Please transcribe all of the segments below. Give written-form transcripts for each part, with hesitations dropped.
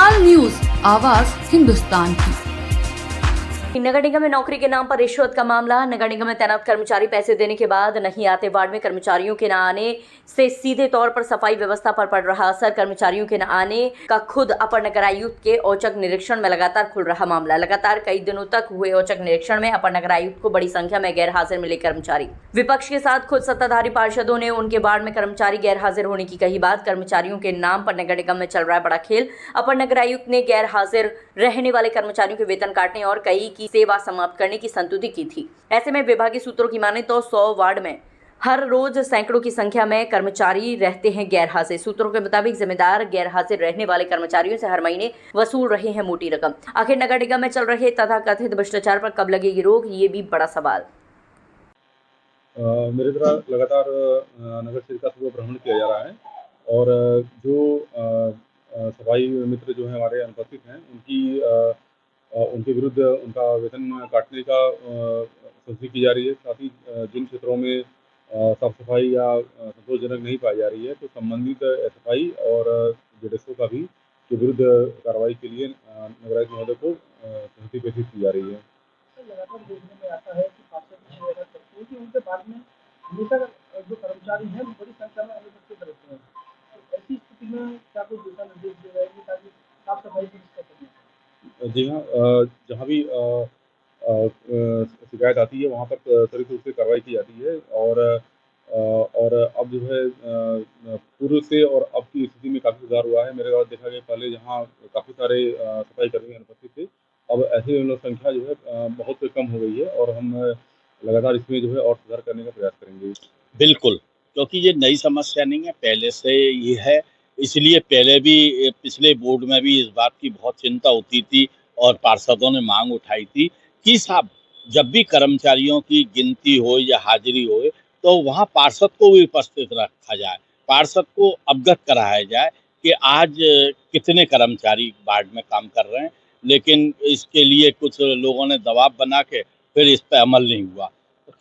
Hindustan news, आवाज हिंदुस्तान की। नगर निगम में नौकरी के नाम पर रिश्वत का मामला। नगर निगम में तैनात कर्मचारी पैसे देने के बाद नहीं आते। वार्ड में कर्मचारियों के न आने से सीधे तौर पर सफाई व्यवस्था पर पड़ रहा असर। कर्मचारियों के न आने का खुद अपर नगर आयुक्त के औचक निरीक्षण में लगातार खुल रहा मामला। लगातार कई दिनों तक हुए औचक निरीक्षण में अपर नगर आयुक्त को बड़ी संख्या में गैर हाजिर मिले कर्मचारी। विपक्ष के साथ खुद सत्ताधारी पार्षदों ने उनके वार्ड में कर्मचारी गैर हाजिर होने की कही बात। कर्मचारियों के नाम पर नगर निगम में चल रहा है बड़ा खेल। अपर नगर आयुक्त ने गैर हाजिर रहने वाले कर्मचारियों के वेतन काटने और कई की सेवा समाप्त करने की संतुति की थी। ऐसे में विभागीय सूत्रों की माने तो 100 वार्ड में हर रोज सैकड़ों की संख्या में कर्मचारी रहते हैं गैर हाजिर। सूत्रों के मुताबिक जिम्मेदार गैर हाजिर रहने वाले कर्मचारियों से हर महीने वसूल रहे हैं मोटी रकम। आखिर नगर निगम में चल रहे तथा कथित भ्रष्टाचार पर कब लगेगी रोक, ये भी बड़ा सवाल। मेरे द्वारा लगातार नगर क्षेत्र का भ्रमण किया जा रहा है और जो सफाई मित्र जो हैं हमारे अनुपस्थित हैं उनके विरुद्ध उनका वेतन काटने का संस्था की जा रही है। साथ ही जिन क्षेत्रों में साफ सफाई या संतोषजनक नहीं पाई जा रही है तो संबंधित एसएफआई और जेडएसओ का भी के विरुद्ध कार्रवाई के लिए नगर आयुक्त महोदय को संस्था प्रेषित की जा रही है। लगातार देखने में आता है कि कि उनके बाद में हमेशा जो कर्मचारी हैं वो बड़ी संख्या में अनुपस्थित रहते हैं। तो ऐसी स्थिति में क्या कोई दिशा निर्देश दिए जाएंगे ताकि साफ सफाई की दिक्कत? जी हाँ, जहाँ भी शिकायत आती है वहाँ पर त्वरित रूप से कार्रवाई की जाती है और अब जो है पूर्व से और अब की स्थिति में काफ़ी सुधार हुआ है। मेरे द्वारा देखा गया पहले जहाँ काफ़ी सारे सफाई कर्मी अनुपस्थित थे, अब ऐसे संख्या जो है बहुत कम हो गई है और हम लगातार इसमें जो है और सुधार करने का प्रयास करेंगे। बिल्कुल, क्योंकि ये नई समस्या नहीं है, पहले से ये है। इसलिए पहले भी पिछले बोर्ड में भी इस बात की बहुत चिंता होती थी और पार्षदों ने मांग उठाई थी कि साहब जब भी कर्मचारियों की गिनती हो या हाजिरी हो तो वहाँ पार्षद को भी उपस्थित रखा जाए, पार्षद को अवगत कराया जाए कि आज कितने कर्मचारी वार्ड में काम कर रहे हैं। लेकिन इसके लिए कुछ लोगों ने दबाव बना के फिर इस पर अमल नहीं हुआ।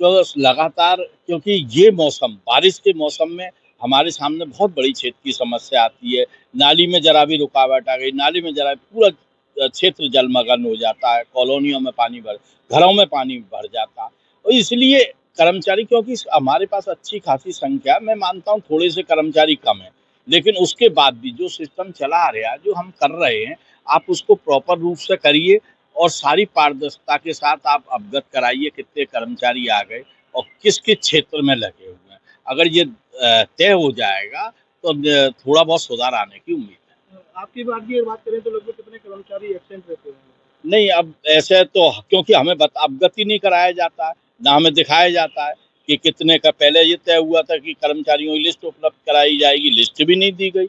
तो लगातार क्योंकि ये मौसम बारिश के मौसम में हमारे सामने बहुत बड़ी क्षेत्र की समस्या आती है। नाली में जरा भी रुकावट आ गई, नाली में जरा पूरा क्षेत्र जलमग्न हो जाता है, कॉलोनियों में पानी घरों में पानी भर जाता है। और इसलिए कर्मचारी, क्योंकि हमारे पास अच्छी खासी संख्या, मैं मानता हूँ थोड़े से कर्मचारी कम है, लेकिन उसके बाद भी जो सिस्टम चला आ रहा है, जो हम कर रहे हैं, आप उसको प्रॉपर रूप से करिए और सारी पारदर्शिता के साथ आप अवगत कराइए कितने कर्मचारी आ गए और किस किस क्षेत्र में लगे हुए हैं। अगर ये तय हो जाएगा तो थोड़ा बहुत सुधार आने की उम्मीद है। आपकी बात करें तो लगभग कितने कर्मचारी एब्सेंट रहते हैं? नहीं, अब ऐसे तो क्योंकि हमें अवगत ही नहीं कराया जाता है, ना हमें दिखाया जाता है कि कितने का। पहले ये तय हुआ था कि कर्मचारियों की लिस्ट उपलब्ध कराई जाएगी, लिस्ट भी नहीं दी गई,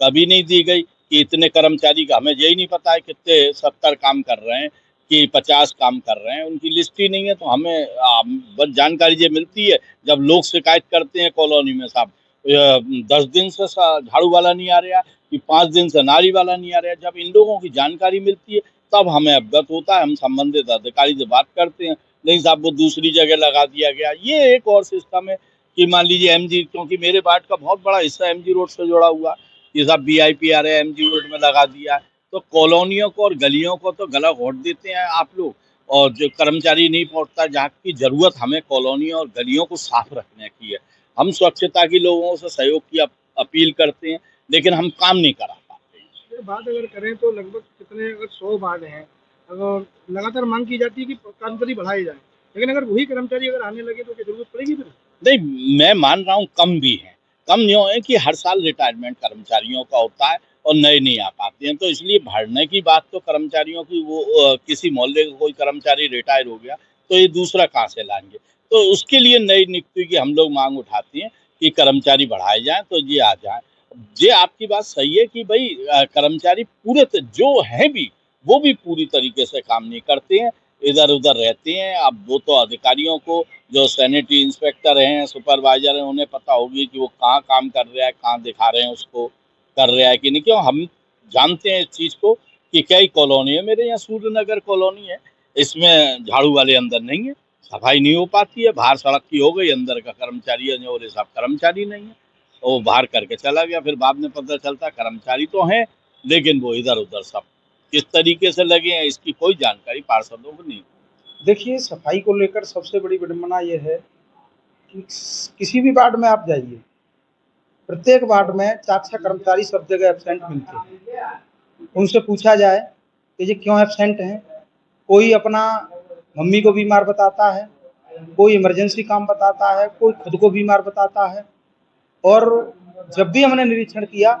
कभी नहीं दी गई कि इतने कर्मचारी का। हमें यही नहीं पता है कितने 70 काम कर रहे हैं कि 50 काम कर रहे हैं, उनकी लिस्ट ही नहीं है। तो हमें बस जानकारी ये मिलती है जब लोग शिकायत करते हैं कॉलोनी में, साहब 10 दिन से झाड़ू वाला नहीं आ रहा कि 5 दिन से नाली वाला नहीं आ रहा। जब इन लोगों की जानकारी मिलती है तब हमें अवगत होता है, हम संबंधित अधिकारी से बात करते हैं। नहीं साहब वो दूसरी जगह लगा दिया गया। ये एक और सिस्टम है कि मान लीजिए एमजी, क्योंकि मेरे वार्ड का बहुत बड़ा हिस्सा एमजी रोड से जुड़ा हुआ, ये सब VIP एमजी रोड में लगा दिया है। तो कॉलोनियों को और गलियों को तो गला घोट देते हैं आप लोग, और जो कर्मचारी नहीं पहुंचता, जहाँ की जरूरत हमें कॉलोनियों और गलियों को साफ रखने की है। हम स्वच्छता की लोगों से सहयोग की अपील करते हैं, लेकिन हम काम नहीं करा पाते। बात अगर करें तो लगभग कितने, अगर 100 वार्ड हैं, अगर लगातार मांग की जाती है कि कर्मचारी बढ़ाए जाए, लेकिन अगर वही कर्मचारी अगर आने लगे तो क्या जरूरत पड़ेगी फिर? नहीं, मैं मान रहा हूँ कम भी है। कम यूँ है कि हर साल रिटायरमेंट कर्मचारियों का होता है और नए नहीं आ पाते हैं, तो इसलिए भरने की बात तो कर्मचारियों की, वो किसी मोहल्ले का कोई कर्मचारी रिटायर हो गया तो ये दूसरा कहाँ से लाएंगे। तो उसके लिए नई नियुक्ति की हम लोग मांग उठाते हैं कि कर्मचारी बढ़ाए जाएँ तो ये आ जाए। ये आपकी बात सही है कि भाई कर्मचारी पूरे जो है भी वो भी पूरी तरीके से काम नहीं करते हैं, इधर उधर रहते हैं। अब वो तो अधिकारियों को, जो सैनिटरी इंस्पेक्टर हैं, सुपरवाइजर हैं, उन्हें पता होगी कि वो कहाँ काम कर रहा है, कहाँ दिखा रहे हैं उसको, कर रहा है कि नहीं। क्यों हम जानते हैं इस चीज़ को कि कई कॉलोनी है, मेरे यहाँ सूर्यनगर कॉलोनी है, इसमें झाड़ू वाले अंदर नहीं है, सफाई नहीं हो पाती है। बाहर सड़क की हो गई, अंदर का कर्मचारी है और ये सब कर्मचारी नहीं है, वो बाहर करके चला गया। फिर बाद में पता चलता कर्मचारी तो हैं लेकिन वो इधर उधर सब किस तरीके से लगे हैं इसकी कोई जानकारी पार्षदों को नहीं। देखिए, सफाई को लेकर सबसे बड़ी विडंबना ये है कि किसी भी वार्ड में आप जाइए, प्रत्येक वार्ड में 4-6 कर्मचारी सब जगह एब्सेंट मिलते हैं। उनसे पूछा जाए कि ये क्यों एब्सेंट हैं, कोई अपना मम्मी को बीमार बताता है, कोई इमरजेंसी काम बताता है, कोई खुद को बीमार बताता है। और जब भी हमने निरीक्षण किया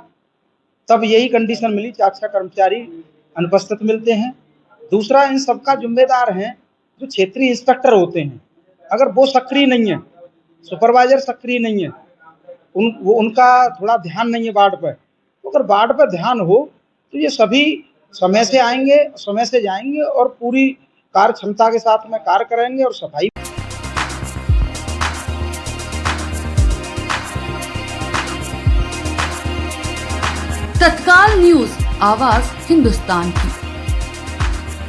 तब यही कंडीशन मिली, 4-6 कर्मचारी अनुपस्थित मिलते हैं। दूसरा, इन सबका जिम्मेदार हैं जो क्षेत्रीय इंस्पेक्टर होते हैं। अगर वो सक्रिय नहीं है, सुपरवाइजर सक्रिय नहीं है, उनका थोड़ा ध्यान नहीं है वार्ड पर, तो अगर वार्ड पर ध्यान हो तो ये सभी समय से आएंगे, समय से जाएंगे और पूरी कार्य क्षमता के साथ में कार्य करेंगे और सफाई। तत्काल न्यूज, आवाज हिंदुस्तान की।